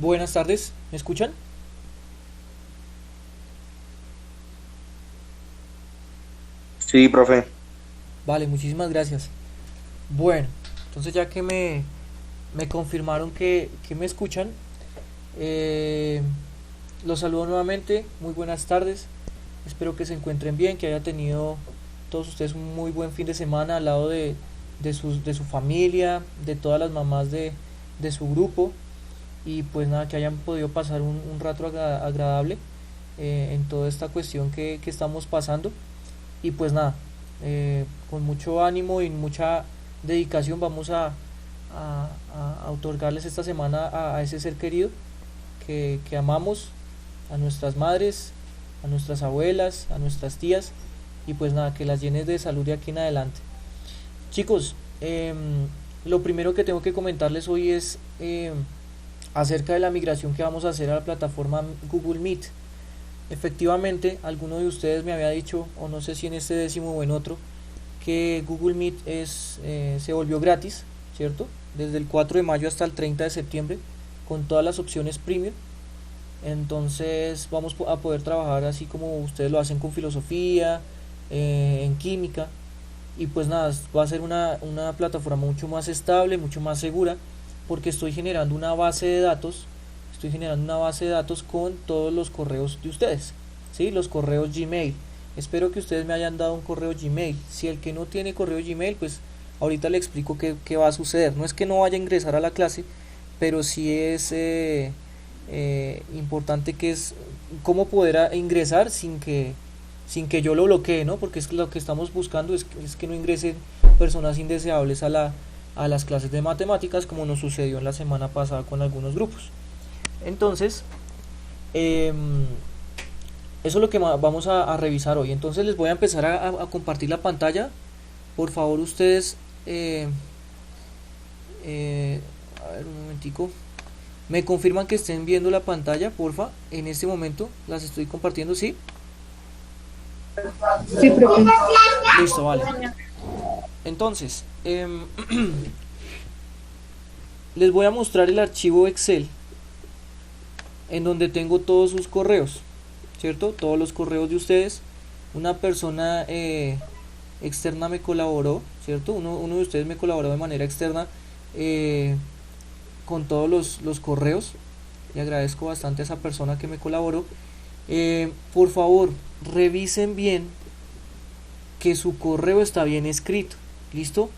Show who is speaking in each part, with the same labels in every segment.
Speaker 1: Buenas tardes, ¿me escuchan?
Speaker 2: Sí, profe.
Speaker 1: Vale, muchísimas gracias. Bueno, entonces ya que me confirmaron que me escuchan, eh, los saludo nuevamente, muy buenas tardes, espero que se encuentren bien, que haya tenido todos ustedes un muy buen fin de semana al lado de su familia, de todas las mamás de su grupo y pues nada, que hayan podido pasar un rato agradable en toda esta cuestión que estamos pasando. Y pues nada, con mucho ánimo y mucha dedicación vamos a otorgarles esta semana a ese ser querido que amamos, a nuestras madres, a nuestras abuelas, a nuestras tías, y pues nada, que las llenes de salud de aquí en adelante. Chicos, lo primero que tengo que comentarles hoy es acerca de la migración que vamos a hacer a la plataforma Google Meet. Efectivamente, alguno de ustedes me había dicho, o no sé si en este décimo o en otro, que Google Meet se volvió gratis, ¿cierto? Desde el 4 de mayo hasta el 30 de septiembre, con todas las opciones premium. Entonces vamos a poder trabajar así como ustedes lo hacen con filosofía, en química. Y pues nada, va a ser una plataforma mucho más estable, mucho más segura, porque estoy generando una base de datos. Estoy generando una base de datos con todos los correos de ustedes, ¿sí? Los correos Gmail. Espero que ustedes me hayan dado un correo Gmail. Si el que no tiene correo Gmail, pues ahorita le explico qué va a suceder. No es que no vaya a ingresar a la clase, pero sí es importante que es cómo poder ingresar sin que yo lo bloquee, ¿no? Porque es que lo que estamos buscando es que no ingresen personas indeseables a las clases de matemáticas como nos sucedió en la semana pasada con algunos grupos. Entonces, eh, eso es lo que vamos a revisar hoy. Entonces les voy a empezar a compartir la pantalla. Por favor, ustedes, eh, eh, a ver un momentico, me confirman que estén viendo la pantalla, porfa. En este momento las estoy compartiendo, ¿sí?
Speaker 3: Sí, profe.
Speaker 1: Listo, vale. Entonces, les voy a mostrar el archivo Excel en donde tengo todos sus correos, ¿cierto? Todos los correos de ustedes. Una persona externa me colaboró, ¿cierto? Uno de ustedes me colaboró de manera externa eh, con todos los correos. Y agradezco bastante a esa persona que me colaboró. Por favor, revisen bien que su correo está bien escrito. ¿Listo?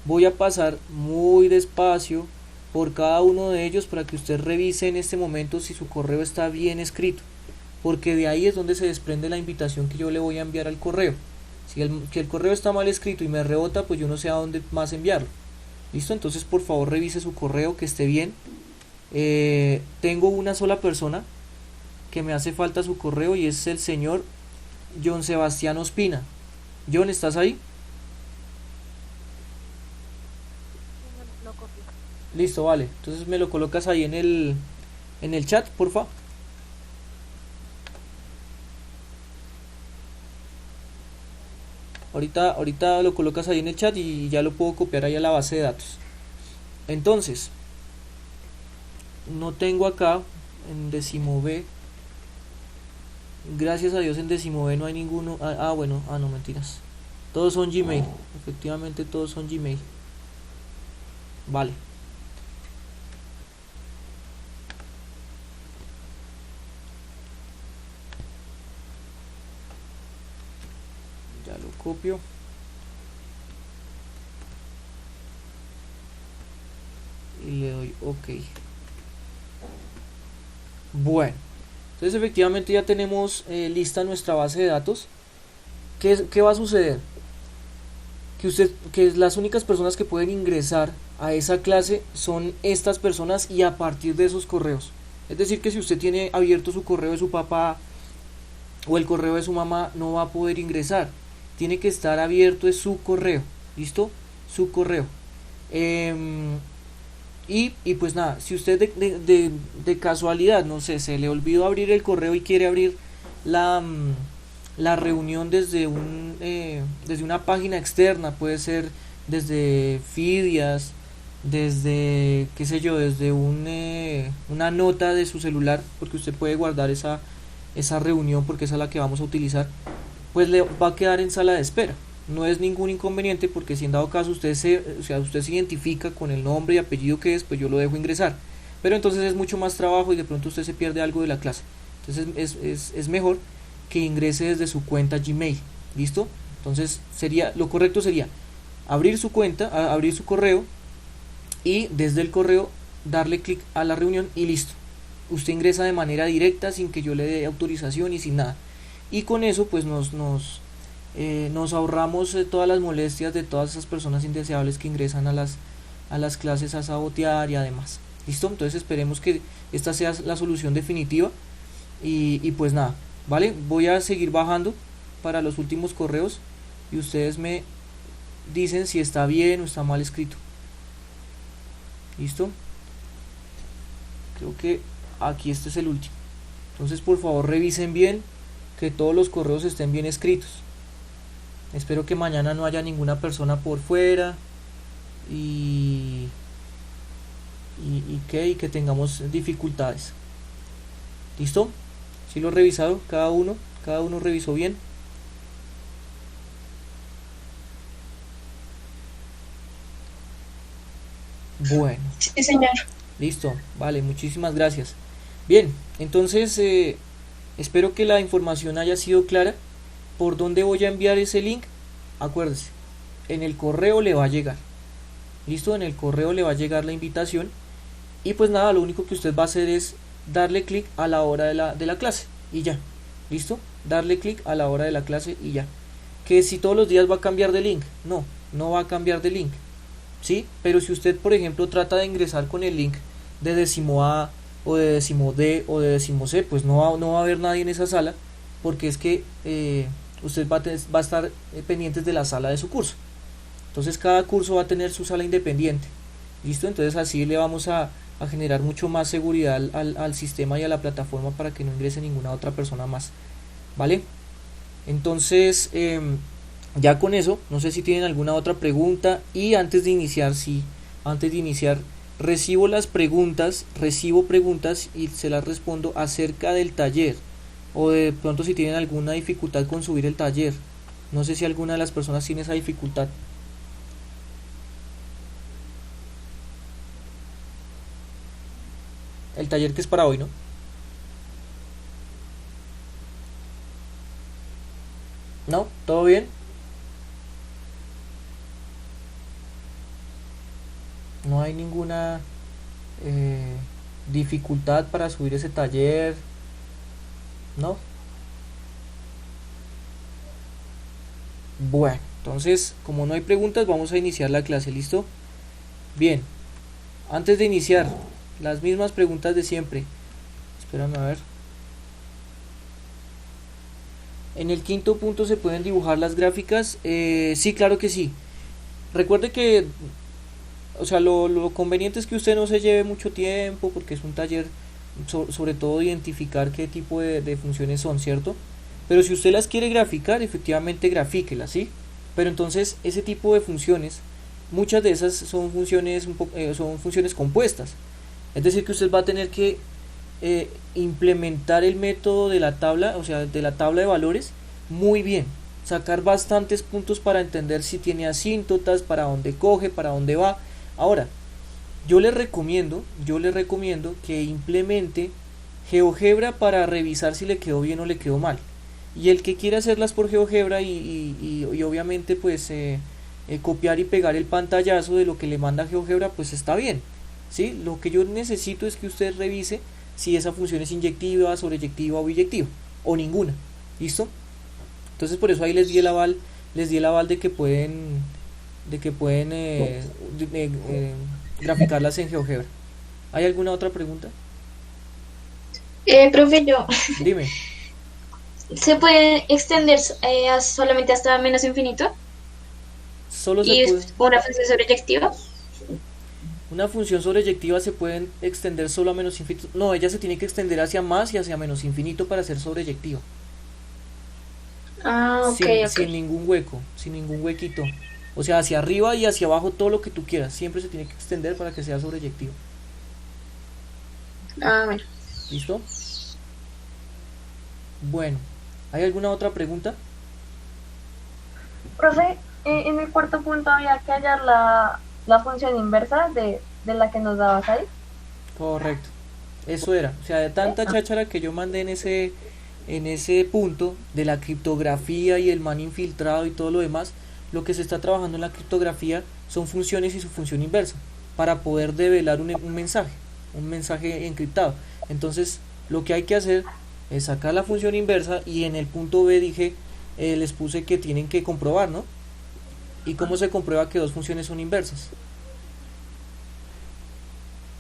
Speaker 1: Voy a pasar muy despacio por cada uno de ellos para que usted revise en este momento si su correo está bien escrito. Porque de ahí es donde se desprende la invitación que yo le voy a enviar al correo. Si el correo está mal escrito y me rebota, pues yo no sé a dónde más enviarlo. ¿Listo? Entonces por favor revise su correo que esté bien. Tengo una sola persona que me hace falta su correo y es el señor John Sebastián Ospina. John, ¿estás ahí?
Speaker 3: Lo copio.
Speaker 1: Listo, vale. Entonces me lo colocas ahí en el chat, porfa. Ahorita lo colocas ahí en el chat y ya lo puedo copiar ahí a la base de datos. Entonces, no tengo acá en décimo B. Gracias a Dios en décimo B no hay ninguno. Bueno, no, mentiras. Todos son Gmail. Efectivamente, todos son Gmail. Vale. Ya lo copio. Y le doy OK. Bueno. Entonces efectivamente ya tenemos lista nuestra base de datos. ¿Qué va a suceder? Que las únicas personas que pueden ingresar a esa clase son estas personas y a partir de esos correos. Es decir, que si usted tiene abierto su correo de su papá o el correo de su mamá, no va a poder ingresar. Tiene que estar abierto es su correo. ¿Listo? Su correo. Y pues nada, si usted de casualidad, no sé, se le olvidó abrir el correo y quiere abrir la reunión desde una página externa, puede ser desde Fidias, desde, qué sé yo, desde una nota de su celular, porque usted puede guardar esa reunión porque esa es la que vamos a utilizar, pues le va a quedar en sala de espera. No es ningún inconveniente porque si en dado caso usted se identifica con el nombre y apellido que es, pues yo lo dejo ingresar. Pero entonces es mucho más trabajo y de pronto usted se pierde algo de la clase. Entonces es mejor que ingrese desde su cuenta Gmail. ¿Listo? Entonces lo correcto sería abrir su cuenta, abrir su correo y desde el correo darle clic a la reunión y listo. Usted ingresa de manera directa sin que yo le dé autorización y sin nada. Y con eso pues nos ahorramos todas las molestias de todas esas personas indeseables que ingresan a las clases a sabotear y además. ¿Listo? Entonces esperemos que esta sea la solución definitiva y pues nada, ¿vale? Voy a seguir bajando para los últimos correos y ustedes me dicen si está bien o está mal escrito. ¿Listo? Creo que aquí este es el último. Entonces por favor revisen bien que todos los correos estén bien escritos. Espero que mañana no haya ninguna persona por fuera y que tengamos dificultades. ¿Listo? ¿Sí lo he revisado? Cada uno revisó bien. Bueno.
Speaker 4: Sí, señor.
Speaker 1: Listo, vale, muchísimas gracias. Bien, entonces espero que la información haya sido clara. ¿Por dónde voy a enviar ese link? Acuérdese, en el correo le va a llegar. Listo, en el correo le va a llegar la invitación. Y pues nada, lo único que usted va a hacer es darle clic a la hora de la clase y ya. ¿Listo? Darle clic a la hora de la clase y ya. Que si todos los días va a cambiar de link. No, no va a cambiar de link. ¿Sí? Pero si usted, por ejemplo, trata de ingresar con el link de décimo A o de décimo D o de décimo C, pues no va a haber nadie en esa sala porque es que usted va a estar pendientes de la sala de su curso. Entonces cada curso va a tener su sala independiente. ¿Listo? Entonces así le vamos a generar mucho más seguridad al sistema y a la plataforma para que no ingrese ninguna otra persona más. ¿Vale? Entonces, ya con eso, no sé si tienen alguna otra pregunta. Y antes de iniciar, recibo preguntas y se las respondo acerca del taller. O de pronto si tienen alguna dificultad con subir el taller. No sé si alguna de las personas tiene esa dificultad. El taller que es para hoy, ¿no? ¿No? ¿Todo bien? No hay ninguna eh, dificultad para subir ese taller, ¿no? Bueno, entonces, como no hay preguntas, vamos a iniciar la clase, ¿listo? Bien, antes de iniciar, las mismas preguntas de siempre. Espérame a ver. En el quinto punto se pueden dibujar las gráficas. Sí, claro que sí. Recuerde que, o sea, lo conveniente es que usted no se lleve mucho tiempo porque es un taller, sobre todo identificar qué tipo de funciones son, ¿cierto? Pero si usted las quiere graficar, efectivamente grafíquelas, ¿sí? Pero entonces ese tipo de funciones, muchas de esas son son funciones compuestas. Es decir, que usted va a tener que implementar el método de la tabla, o sea, de la tabla de valores, muy bien. Sacar bastantes puntos para entender si tiene asíntotas, para dónde coge, para dónde va. Ahora, yo le recomiendo que implemente GeoGebra para revisar si le quedó bien o le quedó mal. Y el que quiera hacerlas por GeoGebra y obviamente pues copiar y pegar el pantallazo de lo que le manda GeoGebra, pues está bien. ¿Sí? Lo que yo necesito es que usted revise si esa función es inyectiva, sobreyectiva o biyectiva, o ninguna. ¿Listo? Entonces por eso ahí les di el aval de que pueden graficarlas en GeoGebra. ¿Hay alguna otra pregunta?
Speaker 4: Profe, yo,
Speaker 1: Dime.
Speaker 4: ¿se puede extender solamente hasta menos infinito?
Speaker 1: Solo se
Speaker 4: ¿Y
Speaker 1: puede.
Speaker 4: una función sobreyectiva?
Speaker 1: Una función sobreyectiva se puede extender solo a menos infinito. No, ella se tiene que extender hacia más y hacia menos infinito para ser sobreyectiva.
Speaker 4: Ah, ok,
Speaker 1: Sin
Speaker 4: ok.
Speaker 1: ningún hueco, sin ningún huequito. O sea, hacia arriba y hacia abajo todo lo que tú quieras. Siempre se tiene que extender para que sea sobreyectivo.
Speaker 4: Bueno.
Speaker 1: ¿Listo? Bueno, ¿hay alguna otra pregunta?
Speaker 3: Profe, en el cuarto punto había que hallar la función inversa de la que nos dabas ahí.
Speaker 1: Correcto. Eso era. O sea, de tanta cháchara que yo mandé en ese punto de la criptografía y el man infiltrado y todo lo demás, lo que se está trabajando en la criptografía son funciones y su función inversa para poder develar un mensaje encriptado. Entonces, lo que hay que hacer es sacar la función inversa y en el punto B dije, les puse que tienen que comprobar, ¿no? ¿Y cómo se comprueba que dos funciones son inversas?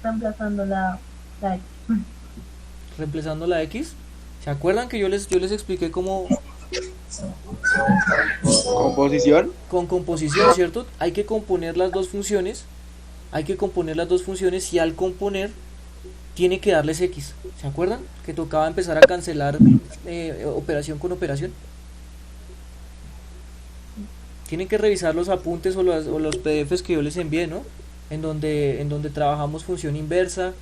Speaker 3: Reemplazando la
Speaker 1: Reemplazando la X. ¿Se acuerdan que yo les expliqué cómo
Speaker 2: Composición.
Speaker 1: con composición, ¿cierto? Hay que componer las dos funciones, y al componer tiene que darles X. ¿Se acuerdan? Que tocaba empezar a cancelar operación con operación. Tienen que revisar los apuntes o los PDFs que yo les envié, ¿no? En donde trabajamos función inversa,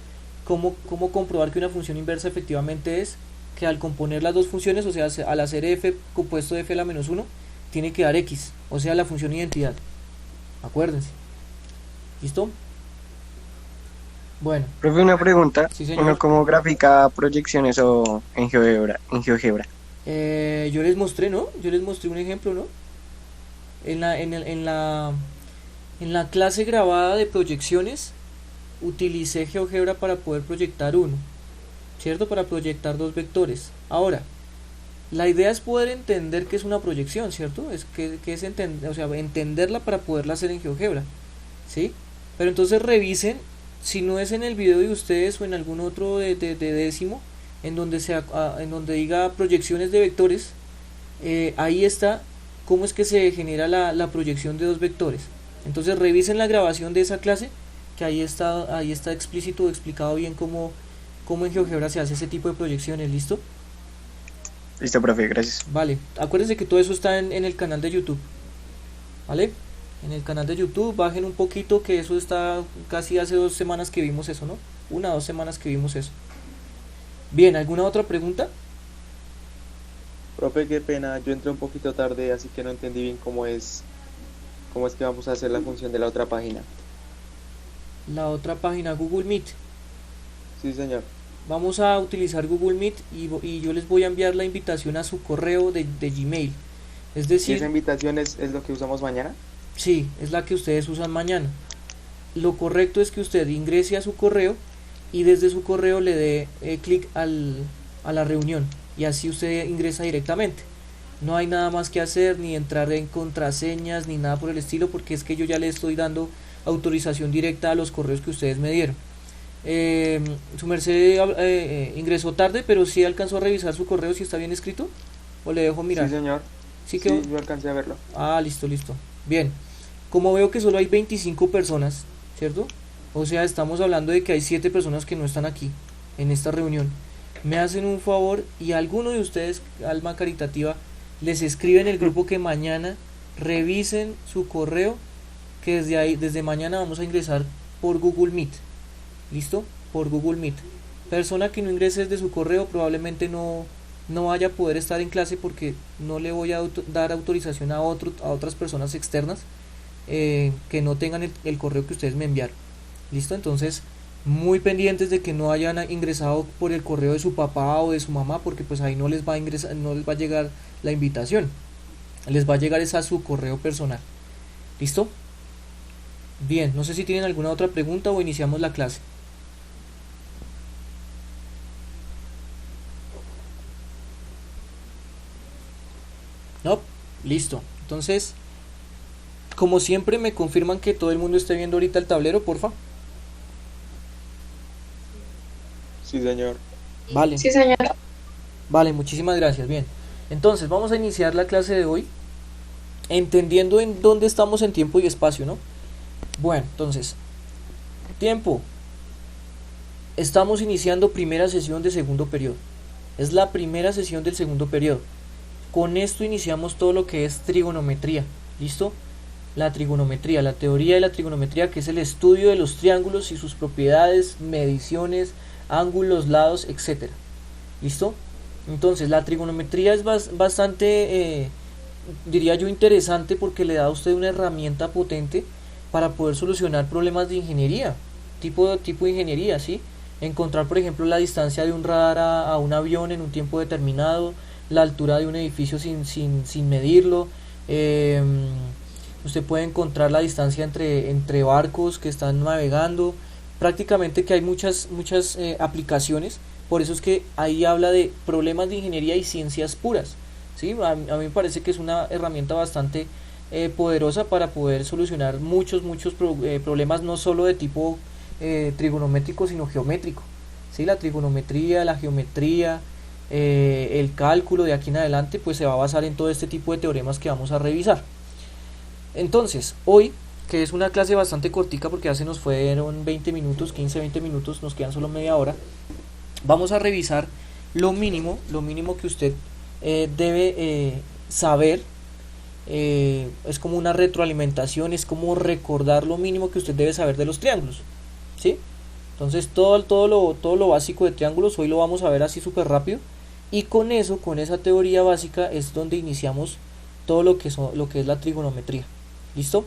Speaker 1: cómo comprobar que una función inversa efectivamente es que al componer las dos funciones, o sea, al hacer f compuesto de f a la menos 1, tiene que dar x, o sea, la función identidad. Acuérdense. ¿Listo? Bueno,
Speaker 2: Profe, una pregunta.
Speaker 1: sí, señor.
Speaker 2: ¿Uno cómo grafica proyecciones o en GeoGebra?
Speaker 1: Yo les mostré, ¿no? Yo les mostré un ejemplo, ¿no? En la clase grabada de proyecciones utilicé GeoGebra para poder proyectar uno, ¿cierto? Para proyectar dos vectores. Ahora, la idea es poder entender qué es una proyección, ¿cierto? Es que es o sea, entenderla para poderla hacer en GeoGebra, ¿sí? Pero entonces revisen, si no es en el video de ustedes o en algún otro de décimo, en donde diga proyecciones de vectores, ahí está cómo es que se genera la proyección de dos vectores. Entonces revisen la grabación de esa clase, que ahí está explícito, explicado bien cómo en GeoGebra se hace ese tipo de proyecciones. ¿Listo?
Speaker 2: Listo, profe, gracias.
Speaker 1: Vale, acuérdense que todo eso está en el canal de YouTube, ¿vale? En el canal de YouTube, bajen un poquito, que eso está casi hace 2 semanas que vimos eso, ¿no? 1 o 2 semanas que vimos eso. Bien, ¿alguna otra pregunta?
Speaker 5: Profe, qué pena, yo entré un poquito tarde, así que no entendí bien cómo es que vamos a hacer la función de la otra página.
Speaker 1: La otra página, Google Meet.
Speaker 5: Sí, señor.
Speaker 1: Vamos a utilizar Google Meet y yo les voy a enviar la invitación a su correo de Gmail. Es
Speaker 5: ¿Y
Speaker 1: decir,
Speaker 5: esa invitación es lo que usamos mañana?
Speaker 1: sí, es la que ustedes usan mañana. Lo correcto es que usted ingrese a su correo y desde su correo le dé clic a la reunión y así usted ingresa directamente. No hay nada más que hacer, ni entrar en contraseñas, ni nada por el estilo, porque es que yo ya le estoy dando autorización directa a los correos que ustedes me dieron. Su merced ingresó tarde, pero sí alcanzó a revisar su correo, si está bien escrito, o le dejo mirar.
Speaker 5: Sí, señor.
Speaker 1: ¿Sí
Speaker 5: Sí,
Speaker 1: quedó?
Speaker 5: yo alcancé a verlo.
Speaker 1: Ah, listo. Bien, como veo que solo hay 25 personas, ¿cierto? O sea, estamos hablando de que hay 7 personas que no están aquí, en esta reunión. Me hacen un favor y alguno de ustedes, alma caritativa, les escribe en el grupo que mañana revisen su correo, que desde mañana vamos a ingresar por Google Meet. ¿Listo? Por Google Meet. Persona que no ingrese desde su correo probablemente no vaya a poder estar en clase porque no le voy a dar autorización a otras personas externas que no tengan el correo que ustedes me enviaron. ¿Listo? Entonces, muy pendientes de que no hayan ingresado por el correo de su papá o de su mamá, porque pues ahí no les va a llegar la invitación. Les va a llegar a su correo personal. ¿Listo? Bien, no sé si tienen alguna otra pregunta o iniciamos la clase. No, listo. Entonces, como siempre, me confirman que todo el mundo esté viendo ahorita el tablero, porfa.
Speaker 5: Sí, señor.
Speaker 1: Vale.
Speaker 4: Sí, señor.
Speaker 1: Vale, muchísimas gracias. Bien, entonces vamos a iniciar la clase de hoy entendiendo en dónde estamos en tiempo y espacio, ¿no? Bueno, entonces, tiempo. Estamos iniciando primera sesión de segundo periodo. Es la primera sesión del segundo periodo. Con esto iniciamos todo lo que es trigonometría. ¿Listo? la trigonometría, la teoría de la trigonometría, que es el estudio de los triángulos y sus propiedades, mediciones, ángulos, lados, etcétera. ¿Listo? Entonces la trigonometría es bastante, diría yo, interesante, porque le da a usted una herramienta potente para poder solucionar problemas de ingeniería, tipo de ingeniería, ¿sí? Encontrar, por ejemplo, la distancia de un radar a un avión en un tiempo determinado, la altura de un edificio sin medirlo. Usted puede encontrar la distancia entre barcos que están navegando. Prácticamente que hay muchas aplicaciones. Por eso es que ahí habla de problemas de ingeniería y ciencias puras, ¿sí? A mí me parece que es una herramienta bastante poderosa para poder solucionar muchos problemas, no solo de tipo trigonométrico, sino geométrico, ¿sí? La trigonometría, la geometría, el cálculo de aquí en adelante, pues se va a basar en todo este tipo de teoremas que vamos a revisar. Entonces, hoy, que es una clase bastante cortica porque ya se nos fueron 20 minutos, 15-20 minutos, nos quedan solo media hora, vamos a revisar lo mínimo que usted debe saber. Es como una retroalimentación, es como recordar lo mínimo que usted debe saber de los triángulos, ¿sí? Entonces todo lo básico de triángulos hoy lo vamos a ver así súper rápido, y con esa teoría básica es donde iniciamos todo lo que es la trigonometría. ¿Listo?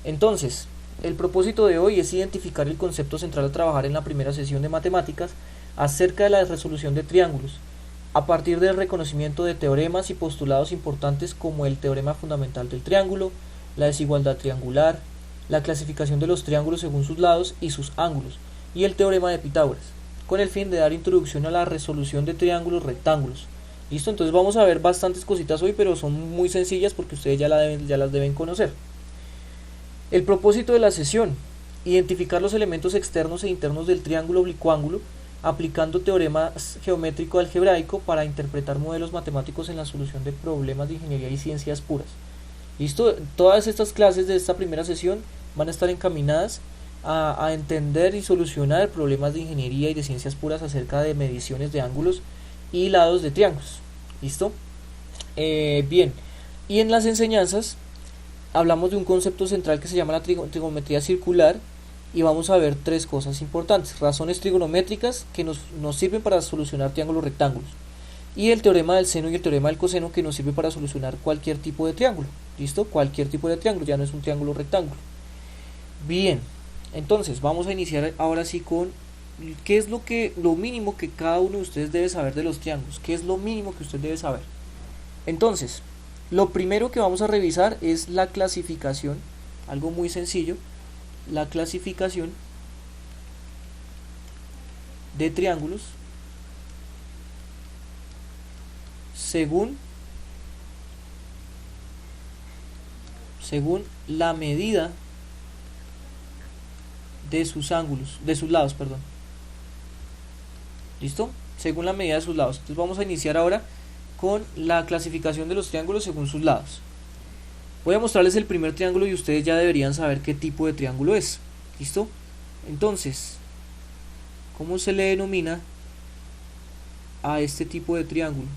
Speaker 1: Entonces, el propósito de hoy es identificar el concepto central a trabajar en la primera sesión de matemáticas acerca de la resolución de triángulos, a partir del reconocimiento de teoremas y postulados importantes como el teorema fundamental del triángulo, la desigualdad triangular, la clasificación de los triángulos según sus lados y sus ángulos, y el teorema de Pitágoras, con el fin de dar introducción a la resolución de triángulos rectángulos. ¿Listo? Entonces vamos a ver bastantes cositas hoy, pero son muy sencillas porque ustedes ya las deben conocer. El propósito de la sesión: identificar los elementos externos e internos del triángulo oblicuángulo, aplicando teoremas geométrico algebraico para interpretar modelos matemáticos en la solución de problemas de ingeniería y ciencias puras. ¿Listo? Todas estas clases de esta primera sesión van a estar encaminadas a entender y solucionar problemas de ingeniería y de ciencias puras acerca de mediciones de ángulos y lados de triángulos. ¿Listo? Bien, y en las enseñanzas hablamos de un concepto central que se llama la trigonometría circular, y vamos a ver tres cosas importantes: razones trigonométricas que nos sirven para solucionar triángulos rectángulos, y el teorema del seno y el teorema del coseno, que nos sirve para solucionar cualquier tipo de triángulo. ¿Listo? Cualquier tipo de triángulo, ya no es un triángulo rectángulo. Bien, entonces vamos a iniciar ahora sí con qué es lo mínimo que cada uno de ustedes debe saber de los triángulos. ¿Qué es lo mínimo que usted debe saber? Entonces, lo primero que vamos a revisar es la clasificación, algo muy sencillo, la clasificación de triángulos según la medida de sus ángulos, de sus lados, perdón. ¿Listo? Según la medida de sus lados. Entonces vamos a iniciar ahora con la clasificación de los triángulos según sus lados. Voy a mostrarles el primer triángulo y ustedes ya deberían saber qué tipo de triángulo es. ¿Listo? Entonces, ¿cómo se le denomina a este tipo de triángulo?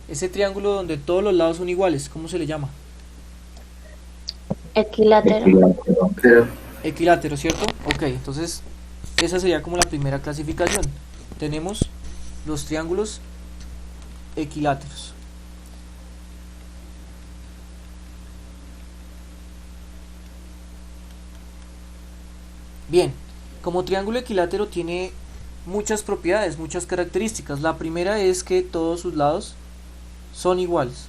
Speaker 1: Ese triángulo donde todos los lados son iguales, ¿cómo se le llama?
Speaker 4: Equilátero.
Speaker 1: Equilátero, ¿cierto? Ok, entonces esa sería como la primera clasificación. Tenemos los triángulos equiláteros. Bien, como triángulo equilátero tiene muchas propiedades, muchas características. La primera es que todos sus lados son iguales.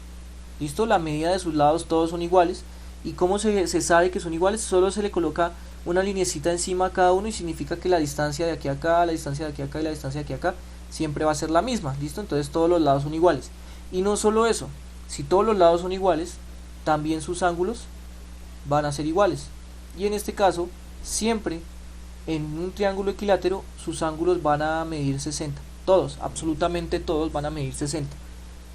Speaker 1: ¿Listo? La medida de sus lados todos son iguales. ¿Y cómo se sabe que son iguales? Solo se le coloca una linecita encima a cada uno y significa que la distancia de aquí a acá, la distancia de aquí a acá y la distancia de aquí a acá siempre va a ser la misma. ¿Listo? Entonces todos los lados son iguales. Y no solo eso, si todos los lados son iguales, también sus ángulos van a ser iguales. Y en este caso, siempre en un triángulo equilátero sus ángulos van a medir 60. Todos, absolutamente todos van a medir 60.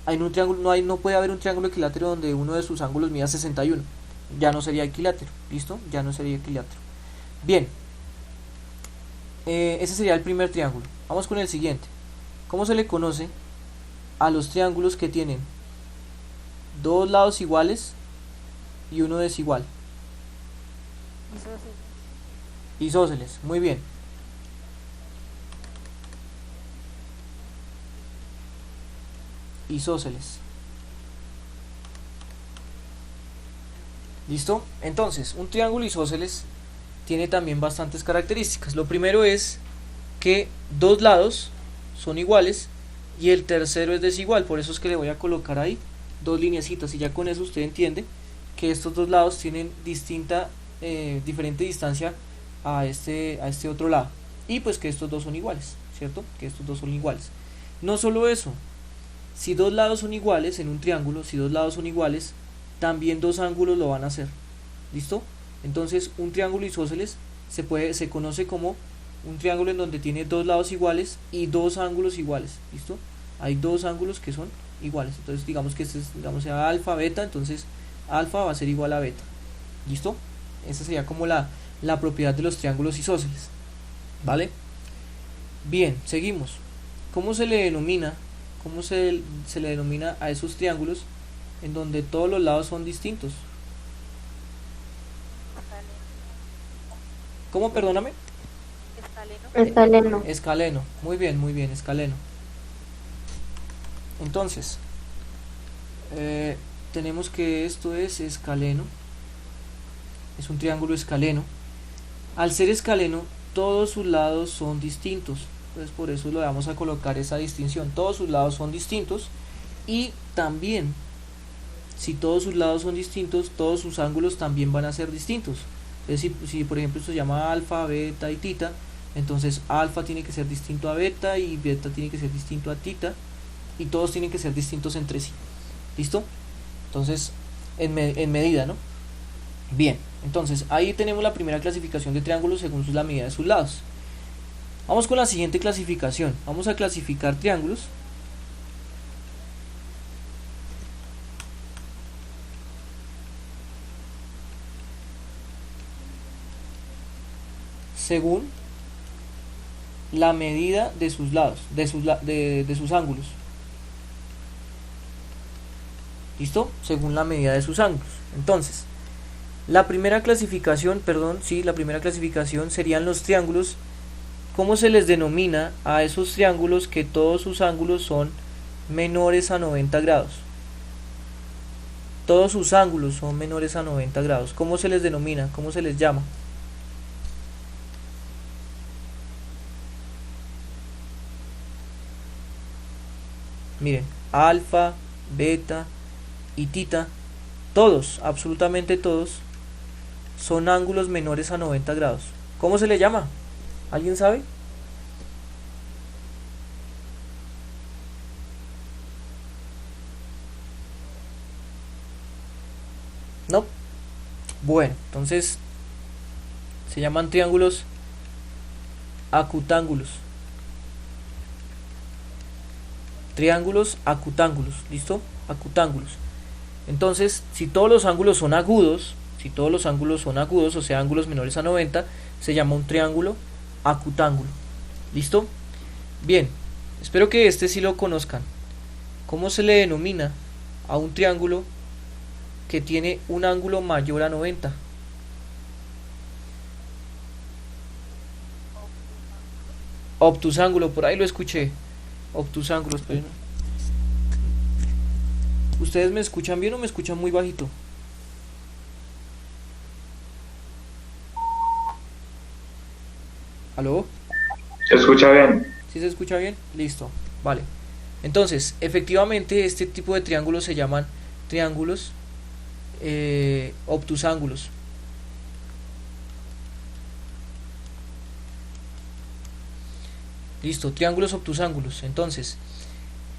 Speaker 1: En un triángulo no puede haber un triángulo equilátero donde uno de sus ángulos mida 61. Ya no sería equilátero. ¿Listo? Ya no sería equilátero. Bien, ese sería el primer triángulo. Vamos con el siguiente. ¿Cómo se le conoce a los triángulos que tienen dos lados iguales y uno desigual? Isósceles, muy bien. Isósceles. ¿Listo? Entonces, un triángulo isósceles tiene también bastantes características. Lo primero es que dos lados son iguales y el tercero es desigual. Por eso es que le voy a colocar ahí dos lineecitas y ya con eso usted entiende que estos dos lados tienen diferente distancia a este otro lado, y pues que estos dos son iguales, ¿cierto? Que estos dos son iguales. No solo eso, si dos lados son iguales en un triángulo, si dos lados son iguales, también dos ángulos lo van a hacer. ¿Listo? Entonces un triángulo isósceles se conoce como un triángulo en donde tiene dos lados iguales y dos ángulos iguales. ¿Listo? Hay dos ángulos que son iguales. Entonces digamos que este es, sea alfa, beta, entonces alfa va a ser igual a beta. ¿Listo? Esa sería como la propiedad de los triángulos isósceles. ¿Vale? Bien, seguimos. ¿Cómo se le denomina? ¿Cómo se le denomina a esos triángulos en donde todos los lados son distintos? ¿Cómo? Perdóname.
Speaker 3: Escaleno.
Speaker 1: Escaleno. Muy bien, escaleno. Entonces, tenemos que esto es escaleno. Es un triángulo escaleno. Al ser escaleno, todos sus lados son distintos. Entonces por eso le vamos a colocar esa distinción. Todos sus lados son distintos. Y también, si todos sus lados son distintos, todos sus ángulos también van a ser distintos. Es decir, si por ejemplo esto se llama alfa, beta y tita, entonces alfa tiene que ser distinto a beta y beta tiene que ser distinto a tita, y todos tienen que ser distintos entre sí. ¿Listo? Entonces, en medida, ¿no? Bien, entonces ahí tenemos la primera clasificación de triángulos según la medida de sus lados. Vamos con la siguiente clasificación. Vamos a clasificar triángulos según la medida de sus lados, de sus ángulos. ¿Listo? Según la medida de sus ángulos. Entonces, la primera clasificación serían los triángulos. ¿Cómo se les denomina a esos triángulos que todos sus ángulos son menores a 90 grados? Todos sus ángulos son menores a 90 grados. ¿Cómo se les denomina? ¿Cómo se les llama? Miren, alfa, beta y tita, todos, absolutamente todos, son ángulos menores a 90 grados. ¿Cómo se le llama? ¿Alguien sabe? ¿No? Bueno, entonces se llaman triángulos acutángulos. Triángulos acutángulos, ¿listo? Acutángulos. Entonces, si todos los ángulos son agudos, o sea, ángulos menores a 90, se llama un triángulo acutángulo. ¿Listo? Bien, espero que este sí lo conozcan. ¿Cómo se le denomina a un triángulo que tiene un ángulo mayor a 90? Obtusángulo, por ahí lo escuché. Obtusángulos, pero no. ¿Ustedes me escuchan bien o me escuchan muy bajito? ¿Aló?
Speaker 6: ¿Se escucha bien?
Speaker 1: ¿Sí se escucha bien? Listo, vale. Entonces, efectivamente, este tipo de triángulos se llaman triángulos obtusángulos. Listo, triángulos obtusángulos. Entonces,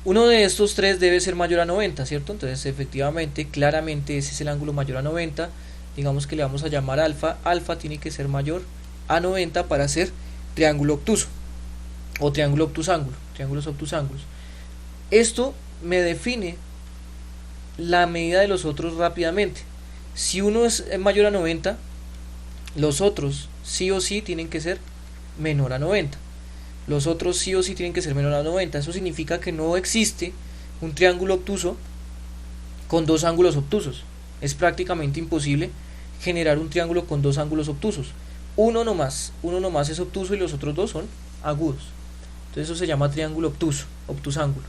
Speaker 1: uno de estos tres debe ser mayor a 90, ¿cierto? Entonces, efectivamente, claramente ese es el ángulo mayor a 90. Digamos que le vamos a llamar alfa. Alfa tiene que ser mayor a 90 para ser triángulo obtuso o triángulo obtusángulo, triángulos obtusángulos. Esto me define la medida de los otros rápidamente. Si uno es mayor a 90, los otros sí o sí tienen que ser menor a 90. Los otros sí o sí tienen que ser menor a 90. Eso significa que no existe un triángulo obtuso con dos ángulos obtusos. Es prácticamente imposible generar un triángulo con dos ángulos obtusos. Uno nomás es obtuso y los otros dos son agudos. Entonces eso se llama triángulo obtuso, obtusángulo.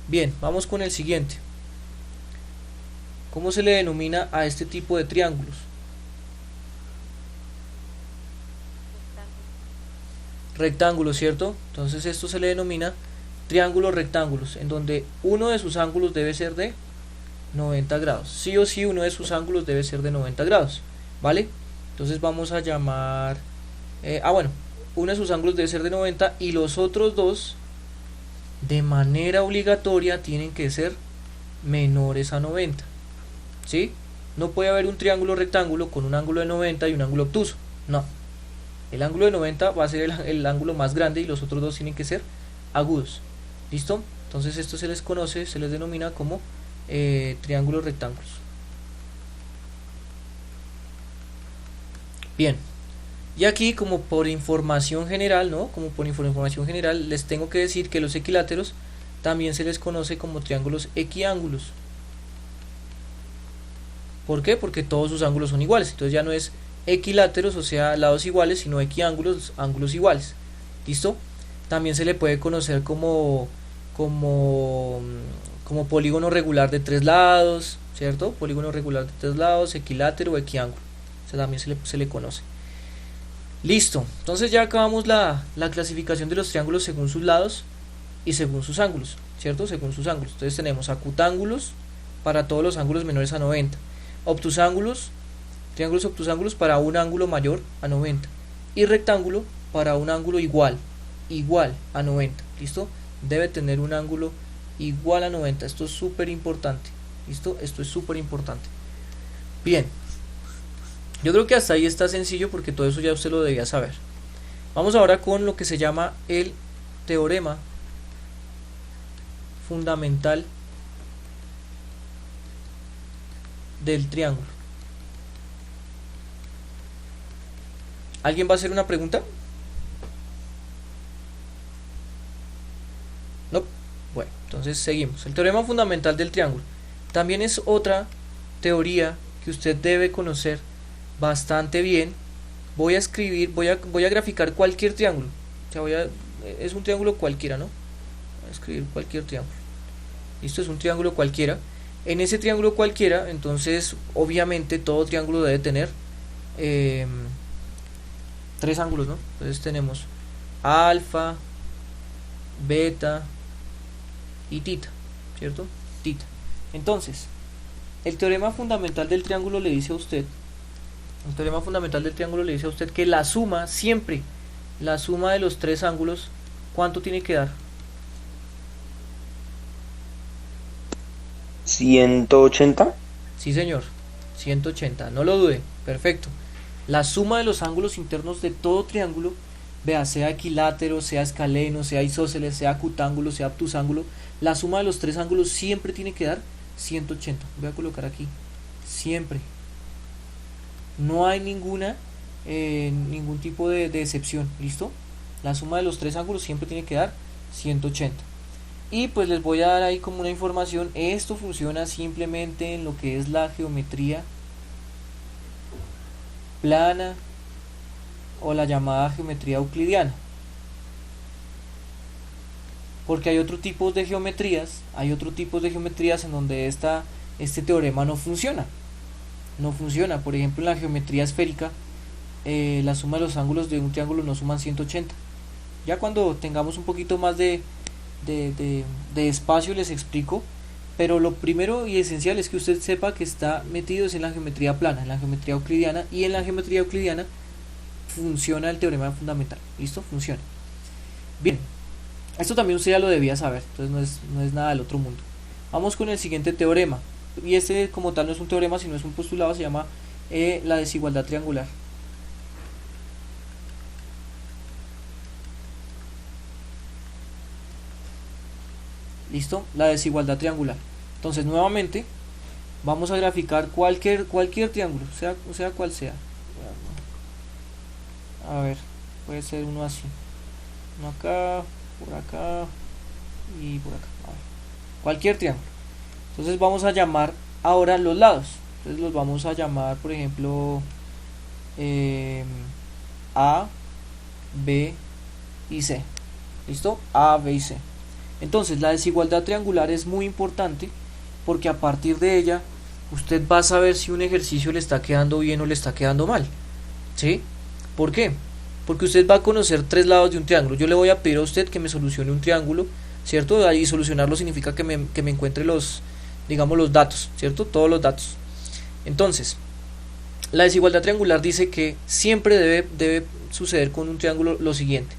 Speaker 1: Bien, vamos con el siguiente. ¿Cómo se le denomina a este tipo de triángulos? Rectángulos, ¿cierto? Entonces esto se le denomina triángulos rectángulos, en donde uno de sus ángulos debe ser de 90 grados. Sí o sí uno de sus ángulos debe ser de 90 grados, ¿vale? Entonces vamos a llamar... bueno, uno de sus ángulos debe ser de 90 y los otros dos de manera obligatoria tienen que ser menores a 90, ¿sí? No puede haber un triángulo rectángulo con un ángulo de 90 y un ángulo obtuso, no. El ángulo de 90 va a ser el ángulo más grande y los otros dos tienen que ser agudos. ¿Listo? Entonces esto se les conoce, se les denomina como triángulos rectángulos. Bien. Y aquí, como por información general, ¿no? Como por información general, les tengo que decir que los equiláteros también se les conoce como triángulos equiángulos. ¿Por qué? Porque todos sus ángulos son iguales. Entonces ya no es equiláteros, o sea, lados iguales, sino equiángulos, ángulos iguales. ¿Listo? También se le puede conocer como polígono regular de tres lados, ¿cierto? Polígono regular de tres lados, equilátero o equiángulo. O sea, también se le conoce. Listo. Entonces ya acabamos la clasificación de los triángulos según sus lados y según sus ángulos, ¿cierto? Según sus ángulos. Entonces tenemos acutángulos para todos los ángulos menores a 90. Obtusángulos, triángulos obtusángulos para un ángulo mayor a 90 y rectángulo para un ángulo igual a 90. ¿Listo? Debe tener un ángulo igual a 90. Esto es súper importante. ¿Listo? Esto es súper importante. Bien, yo creo que hasta ahí está sencillo porque todo eso ya usted lo debía saber. Vamos ahora con lo que se llama el teorema fundamental del triángulo. ¿Alguien va a hacer una pregunta? No. Bueno, entonces seguimos. El teorema fundamental del triángulo también es otra teoría que usted debe conocer bastante bien. Voy a escribir, voy a graficar cualquier triángulo. O sea, es un triángulo cualquiera, ¿no? Voy a escribir cualquier triángulo. Listo, es un triángulo cualquiera. En ese triángulo cualquiera, entonces, obviamente todo triángulo debe tener tres ángulos, ¿no? Entonces tenemos alfa, beta y tita, ¿cierto? Tita. Entonces, el teorema fundamental del triángulo le dice a usted, que la suma, siempre, la suma de los tres ángulos, ¿cuánto tiene que dar?
Speaker 7: 180.
Speaker 1: Sí, señor, 180, no lo dude, perfecto. La suma de los ángulos internos de todo triángulo, vea, sea equilátero, sea escaleno, sea isósceles, sea acutángulo, sea obtusángulo, la suma de los tres ángulos siempre tiene que dar 180. Voy a colocar aquí, siempre. No hay ningún tipo de excepción, ¿listo? La suma de los tres ángulos siempre tiene que dar 180. Y pues les voy a dar ahí como una información. Esto funciona simplemente en lo que es la geometría plana o la llamada geometría euclidiana, porque hay otro tipo de geometrías, en donde este teorema no funciona. Por ejemplo, en la geometría esférica, la suma de los ángulos de un triángulo no suman 180. Ya cuando tengamos un poquito más de espacio les explico, pero lo primero y esencial es que usted sepa que está metido en la geometría plana, en la geometría euclidiana, y en la geometría euclidiana funciona el teorema fundamental. ¿Listo? Funciona. Bien, esto también usted ya lo debía saber, entonces no es nada del otro mundo. Vamos con el siguiente teorema, y este como tal no es un teorema sino es un postulado, se llama la desigualdad triangular. ¿Listo? La desigualdad triangular. Entonces nuevamente vamos a graficar cualquier triángulo, sea cual sea. A ver, puede ser uno así. uno acá, por acá y por acá. A ver, cualquier triángulo. Entonces vamos a llamar ahora los lados. Entonces los vamos a llamar, por ejemplo, A, B y C. ¿Listo? A, B y C. Entonces la desigualdad triangular es muy importante porque a partir de ella usted va a saber si un ejercicio le está quedando bien o le está quedando mal. ¿Sí? ¿Por qué? Porque usted va a conocer tres lados de un triángulo. Yo le voy a pedir a usted que me solucione un triángulo, ¿cierto? Y solucionarlo significa que me encuentre los, digamos, los datos, ¿cierto? Todos los datos. Entonces, la desigualdad triangular dice que siempre debe suceder con un triángulo lo siguiente.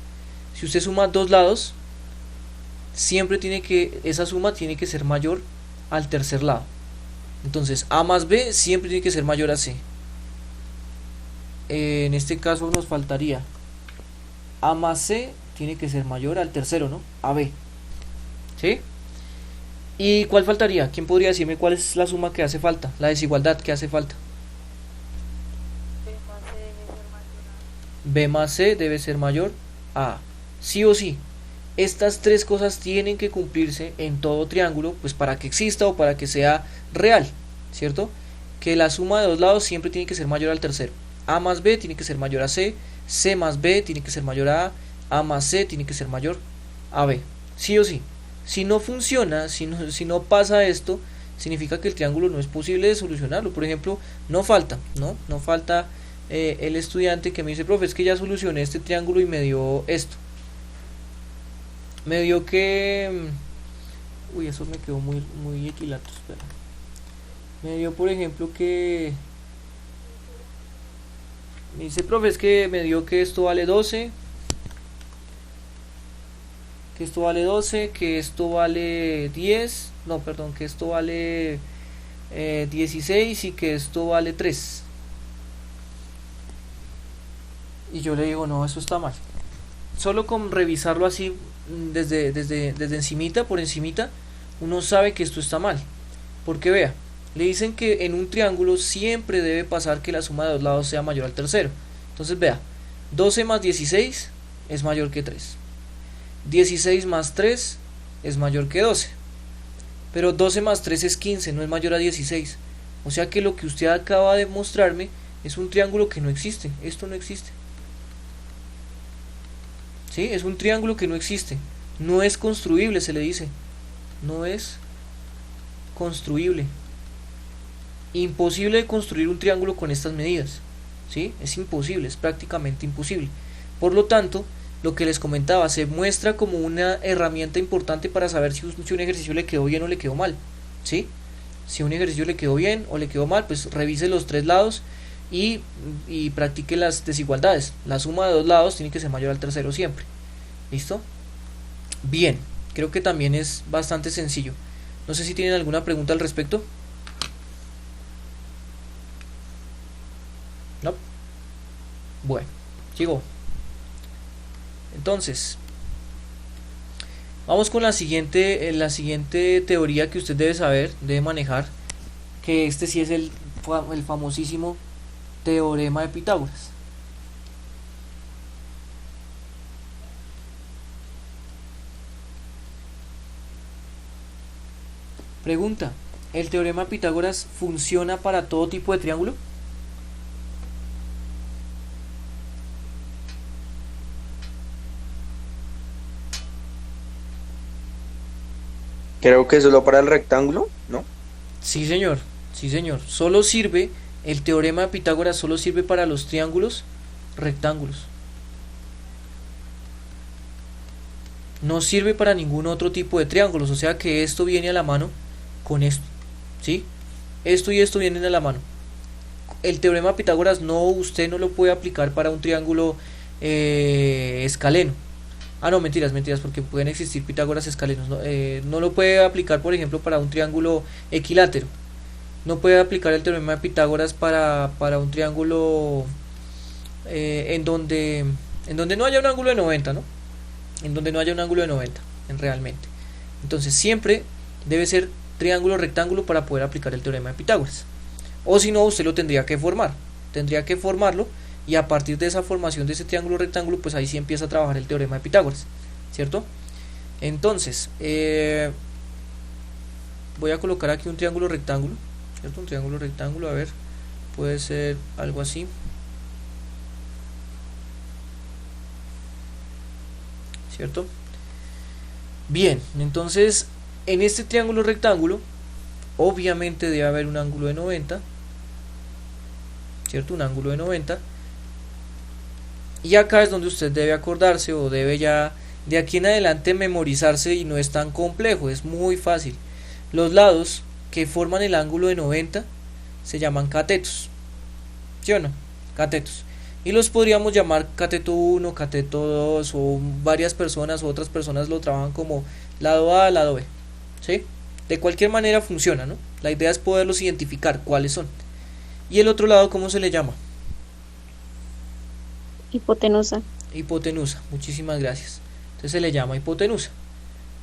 Speaker 1: Si usted suma dos lados, siempre esa suma tiene que ser mayor al tercer lado. Entonces A más B siempre tiene que ser mayor a C. En este caso nos faltaría A más C tiene que ser mayor al tercero, ¿no? A B. ¿Sí? ¿Y cuál faltaría? ¿Quién podría decirme cuál es la suma que hace falta? La desigualdad que hace falta. B más C debe ser mayor a A. Sí o sí. Estas tres cosas tienen que cumplirse en todo triángulo, pues para que exista o para que sea real, ¿cierto? Que la suma de dos lados siempre tiene que ser mayor al tercero. A más B tiene que ser mayor a C, C más B tiene que ser mayor a A más C tiene que ser mayor a B. Sí o sí. Si no funciona, si no pasa esto, significa que el triángulo no es posible de solucionarlo. Por ejemplo, no falta el estudiante que me dice, profe, es que ya solucioné este triángulo y me dio esto. Me dio que... Uy, eso me quedó muy equilátero, espera. Me dio, por ejemplo, que... Me dice, profe, es que me dio que esto vale 12. Que esto vale 12, que esto vale 10. No, perdón, que esto vale 16 y que esto vale 3. Y yo le digo, no, eso está mal. Solo con revisarlo así desde encimita, por encimita, uno sabe que esto está mal. Porque vea, le dicen que en un triángulo siempre debe pasar que la suma de dos lados sea mayor al tercero. Entonces vea, 12 más 16 es mayor que 3. 16 más 3 es mayor que 12. Pero 12 más 3 es 15, no es mayor a 16. O sea que lo que usted acaba de mostrarme es un triángulo que no existe. Esto no existe. ¿Sí? Es un triángulo que no existe. No es construible, se le dice. No es construible. Imposible de construir un triángulo con estas medidas. ¿Sí? Es imposible, es prácticamente imposible. Por lo tanto, lo que les comentaba, se muestra como una herramienta importante para saber si un ejercicio le quedó bien o le quedó mal. ¿Sí? Si un ejercicio le quedó bien o le quedó mal, pues revise los tres lados y practique las desigualdades. La suma de dos lados tiene que ser mayor al tercero siempre. ¿Listo? Bien, creo que también es bastante sencillo. No sé si tienen alguna pregunta al respecto. ¿No? Bueno, sigo. Entonces, vamos con la siguiente teoría que usted debe saber, debe manejar, que este sí es el famosísimo teorema de Pitágoras. Pregunta, ¿el teorema de Pitágoras funciona para todo tipo de triángulo?
Speaker 2: Creo que solo para el rectángulo, ¿no?
Speaker 1: Sí, señor. Sí, señor. Solo sirve, el teorema de Pitágoras solo sirve para los triángulos rectángulos. No sirve para ningún otro tipo de triángulos. O sea que esto viene a la mano con esto. ¿Sí? Esto y esto vienen a la mano. El teorema de Pitágoras usted no lo puede aplicar para un triángulo escaleno. Ah, no, mentiras, porque pueden existir Pitágoras escalenos. No lo puede aplicar, por ejemplo, para un triángulo equilátero. No puede aplicar el teorema de Pitágoras para un triángulo en donde no haya un ángulo de 90, ¿no? En donde no haya un ángulo de 90, realmente. Entonces siempre debe ser triángulo rectángulo para poder aplicar el teorema de Pitágoras. O si no, usted lo tendría que formar. Tendría que formarlo y a partir de esa formación de ese triángulo rectángulo, pues ahí sí empieza a trabajar el teorema de Pitágoras, ¿cierto? Entonces, voy a colocar aquí un triángulo rectángulo, ¿cierto? Un triángulo rectángulo, a ver, puede ser algo así. ¿Cierto? Bien, entonces en este triángulo rectángulo obviamente debe haber un ángulo de 90, ¿cierto? Un ángulo de 90. Y acá es donde usted debe acordarse o debe ya de aquí en adelante memorizarse, y no es tan complejo, es muy fácil. Los lados que forman el ángulo de 90 se llaman catetos, ¿sí o no? Catetos. Y los podríamos llamar cateto 1, cateto 2, o varias personas o otras personas lo trabajan como lado A, lado B, ¿sí? De cualquier manera funciona, ¿no? La idea es poderlos identificar cuáles son. Y el otro lado, ¿cómo se le llama?
Speaker 7: Hipotenusa.
Speaker 1: Hipotenusa, muchísimas gracias. Entonces se le llama hipotenusa.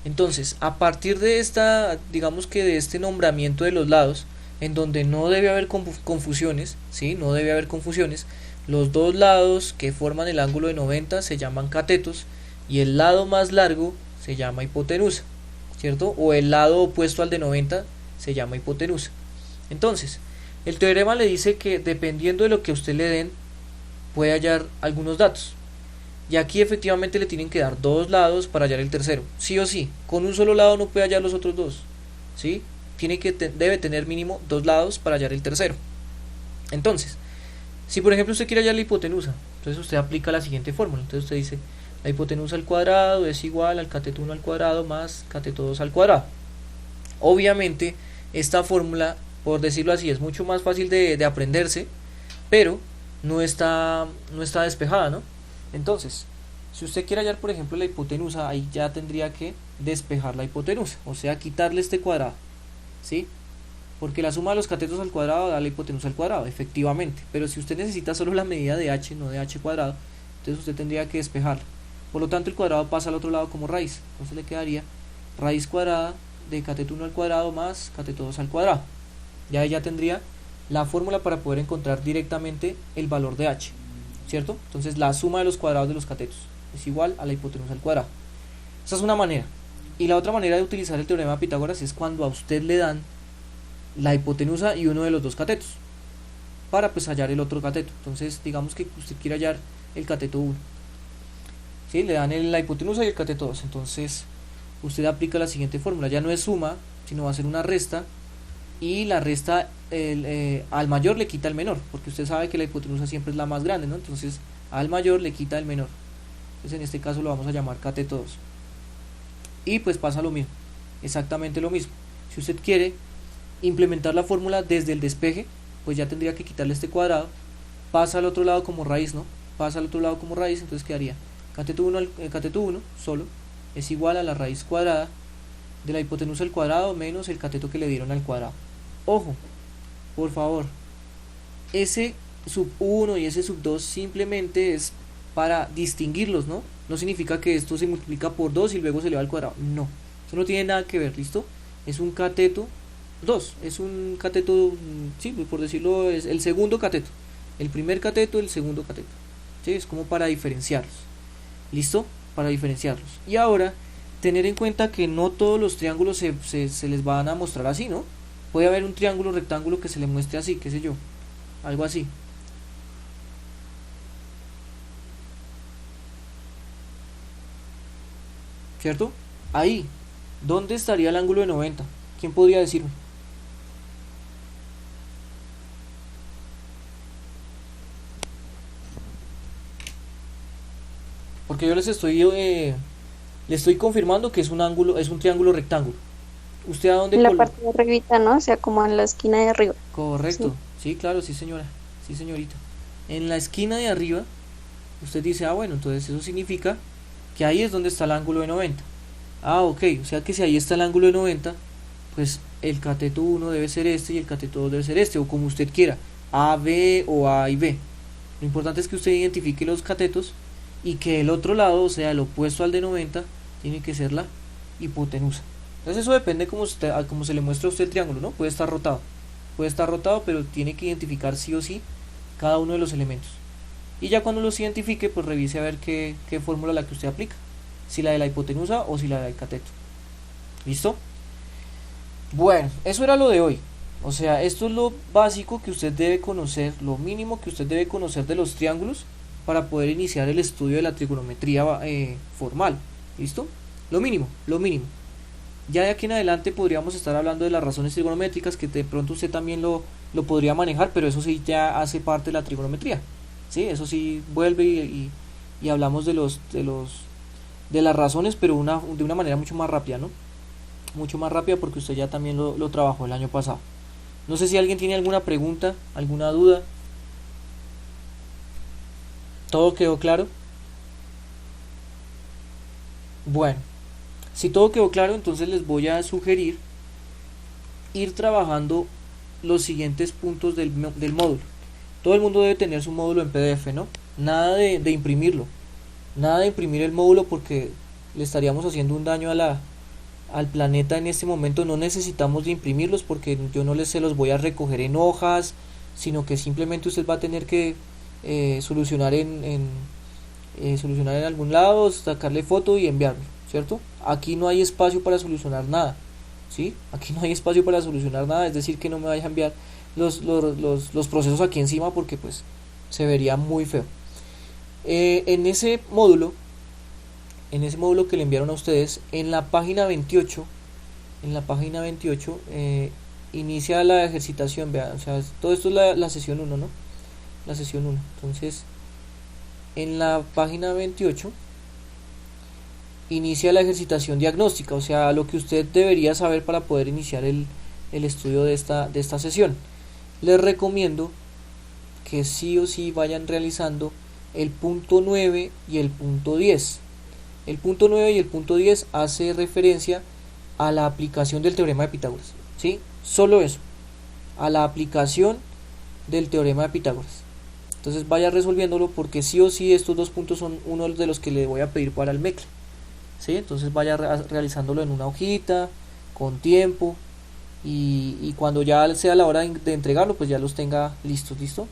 Speaker 1: Entonces, a partir de esta, digamos que de este nombramiento de los lados, en donde no debe haber confusiones, ¿sí? No debe haber confusiones. Los dos lados que forman el ángulo de 90 se llaman catetos y el lado más largo se llama hipotenusa, ¿cierto? O el lado opuesto al de 90 se llama hipotenusa. Entonces, el teorema le dice que dependiendo de lo que a usted le den, puede hallar algunos datos. Y aquí efectivamente le tienen que dar dos lados para hallar el tercero, sí o sí. Con un solo lado no puede hallar los otros dos, ¿sí? Debe tener mínimo dos lados para hallar el tercero. Entonces, si por ejemplo usted quiere hallar la hipotenusa, entonces usted aplica la siguiente fórmula. Entonces usted dice, la hipotenusa al cuadrado es igual al cateto 1 al cuadrado más cateto 2 al cuadrado. Obviamente esta fórmula, por decirlo así, es mucho más fácil de aprenderse, pero no está despejada, ¿no? Entonces, si usted quiere hallar por ejemplo la hipotenusa, ahí ya tendría que despejar la hipotenusa, o sea, quitarle este cuadrado, ¿sí? Porque la suma de los catetos al cuadrado da la hipotenusa al cuadrado, efectivamente. Pero si usted necesita solo la medida de h, no de h cuadrado, entonces usted tendría que despejarla. Por lo tanto, el cuadrado pasa al otro lado como raíz. Entonces le quedaría raíz cuadrada de cateto 1 al cuadrado más cateto 2 al cuadrado. Ya tendría la fórmula para poder encontrar directamente el valor de h, ¿cierto? Entonces la suma de los cuadrados de los catetos es igual a la hipotenusa al cuadrado. Esa es una manera. Y la otra manera de utilizar el teorema de Pitágoras es cuando a usted le dan la hipotenusa y uno de los dos catetos para pues hallar el otro cateto. Entonces digamos que usted quiere hallar el cateto 1, ¿sí? Le dan la hipotenusa y el cateto 2. Entonces usted aplica la siguiente fórmula. Ya no es suma, sino va a ser una resta, y la resta al mayor le quita el menor, porque usted sabe que la hipotenusa siempre es la más grande, ¿no? Entonces al mayor le quita el menor. Entonces en este caso lo vamos a llamar cateto 2. Y pues pasa lo mismo, exactamente lo mismo. Si usted quiere implementar la fórmula desde el despeje, pues ya tendría que quitarle este cuadrado, pasa al otro lado como raíz, ¿no? Pasa al otro lado como raíz, entonces quedaría cateto 1 solo es igual a la raíz cuadrada de la hipotenusa al cuadrado menos el cateto que le dieron al cuadrado. Ojo, por favor, ese sub 1 y ese sub 2 simplemente es para distinguirlos, ¿no? No significa que esto se multiplica por 2 y luego se le va al cuadrado, no, eso no tiene nada que ver, ¿listo? Es un cateto 2, es un cateto, sí, por decirlo, es el segundo cateto, el primer cateto, el segundo cateto, ¿sí? Es como para diferenciarlos, ¿listo? Para diferenciarlos. Y ahora, tener en cuenta que no todos los triángulos se les van a mostrar así, ¿no? Puede haber un triángulo rectángulo que se le muestre así, qué sé yo, algo así. ¿Cierto? Ahí, ¿dónde estaría el ángulo de 90? ¿Quién podría decirme? Porque yo les estoy confirmando que es un ángulo, es un triángulo rectángulo. ¿Usted a dónde
Speaker 7: En la parte de arribita, ¿no? O sea, como en la esquina de arriba.
Speaker 1: Correcto, sí, claro, sí señora, sí señorita. En la esquina de arriba, usted dice, ah bueno, entonces eso significa que ahí es donde está el ángulo de 90. Ah, ok, o sea que si ahí está el ángulo de 90, pues el cateto 1 debe ser este y el cateto 2 debe ser este, o como usted quiera, A, B o A y B. Lo importante es que usted identifique los catetos y que el otro lado, o sea, el opuesto al de 90, tiene que ser la hipotenusa. Entonces eso depende como se le muestra a usted el triángulo, ¿no? Puede estar rotado, pero tiene que identificar sí o sí cada uno de los elementos. y ya cuando los identifique, pues revise a ver qué fórmula es la que usted aplica, si la de la hipotenusa o si la del cateto. ¿Listo? Bueno, eso era lo de hoy. O sea, esto es lo básico que usted debe conocer, lo mínimo que usted debe conocer de los triángulos para poder iniciar el estudio de la trigonometría formal. ¿Listo? Lo mínimo, lo mínimo. Ya de aquí en adelante podríamos estar hablando de las razones trigonométricas, que de pronto usted también lo podría manejar, pero eso sí ya hace parte de la trigonometría. ¿Sí? Eso sí vuelve y hablamos de las razones, pero de una manera mucho más rápida, ¿no? Mucho más rápida, porque usted ya también lo trabajó el año pasado. No sé si alguien tiene alguna pregunta, alguna duda. ¿Todo quedó claro? Bueno, si todo quedó claro, entonces les voy a sugerir ir trabajando los siguientes puntos del módulo. Todo el mundo debe tener su módulo en PDF, ¿no? Nada de imprimirlo. Nada de imprimir el módulo, porque le estaríamos haciendo un daño al planeta en este momento. No necesitamos de imprimirlos, porque yo no se los voy a recoger en hojas, sino que simplemente usted va a tener que solucionar en algún lado, sacarle foto y enviarlo, ¿cierto? Aquí no hay espacio para solucionar nada, ¿sí? Aquí no hay espacio para solucionar nada, es decir, que no me vaya a enviar los procesos aquí encima, porque pues se vería muy feo. En ese módulo que le enviaron a ustedes, en la página 28 inicia la ejercitación. Vean, o sea, todo esto es la sesión 1, ¿no? La sesión 1. Entonces, en la página 28 inicia la ejercitación diagnóstica, o sea, lo que usted debería saber para poder iniciar el estudio de esta sesión. Les recomiendo que sí o sí vayan realizando el punto 9 y el punto 10. El punto 9 y el punto 10 hace referencia a la aplicación del teorema de Pitágoras, ¿sí? Solo eso, a la aplicación del teorema de Pitágoras. Entonces vaya resolviéndolo, porque sí o sí estos dos puntos son uno de los que le voy a pedir para el MECLE, ¿sí? Entonces vaya realizándolo en una hojita, con tiempo, y cuando ya sea la hora de entregarlo, pues ya los tenga listos. ¿Listo?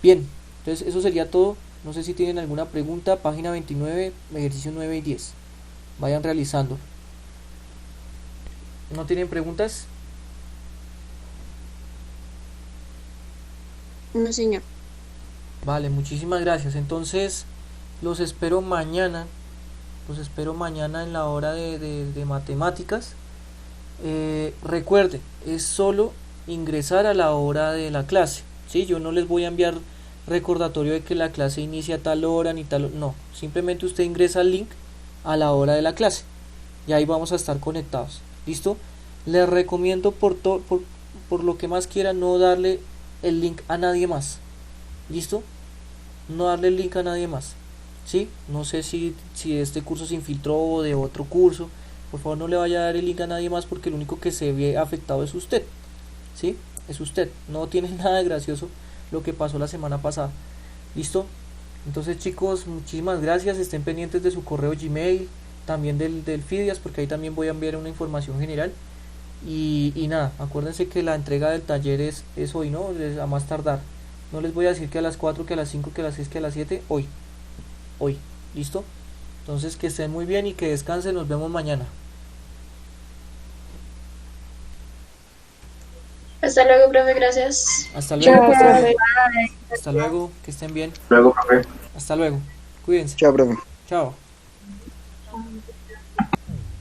Speaker 1: Bien, entonces eso sería todo. No sé si tienen alguna pregunta. Página 29, ejercicio 9 y 10. Vayan realizando. ¿No tienen preguntas?
Speaker 7: No, señor.
Speaker 1: Vale, muchísimas gracias. Entonces los espero mañana. En la hora de matemáticas. Recuerden, es solo ingresar a la hora de la clase, ¿sí? Yo no les voy a enviar recordatorio de que la clase inicia a tal hora ni tal. No, simplemente usted ingresa al link a la hora de la clase y ahí vamos a estar conectados. ¿Listo? Les recomiendo por lo que más quiera no darle el link a nadie más. ¿Listo? No darle el link a nadie más, ¿sí? No sé si este curso se infiltró o de otro curso. Por favor, no le vaya a dar el link a nadie más, porque el único que se ve afectado es usted, ¿sí? Es usted. No tiene nada de gracioso lo que pasó la semana pasada. ¿Listo? Entonces, chicos, muchísimas gracias. Estén pendientes de su correo Gmail, también del Fidias, porque ahí también voy a enviar una información general. Y nada, acuérdense que la entrega del taller es hoy, ¿no? A más tardar. No les voy a decir que a las 4, que a las 5, que a las 6, que a las 7. Hoy. ¿Listo? Entonces, que estén muy bien y que descansen. Nos vemos mañana.
Speaker 4: Hasta luego, profe, gracias.
Speaker 1: Hasta luego.
Speaker 7: Chao, profe.
Speaker 1: Hasta luego. Que estén bien.
Speaker 6: Luego, profe.
Speaker 1: Hasta luego. Cuídense.
Speaker 2: Chao, profe.
Speaker 1: Chao.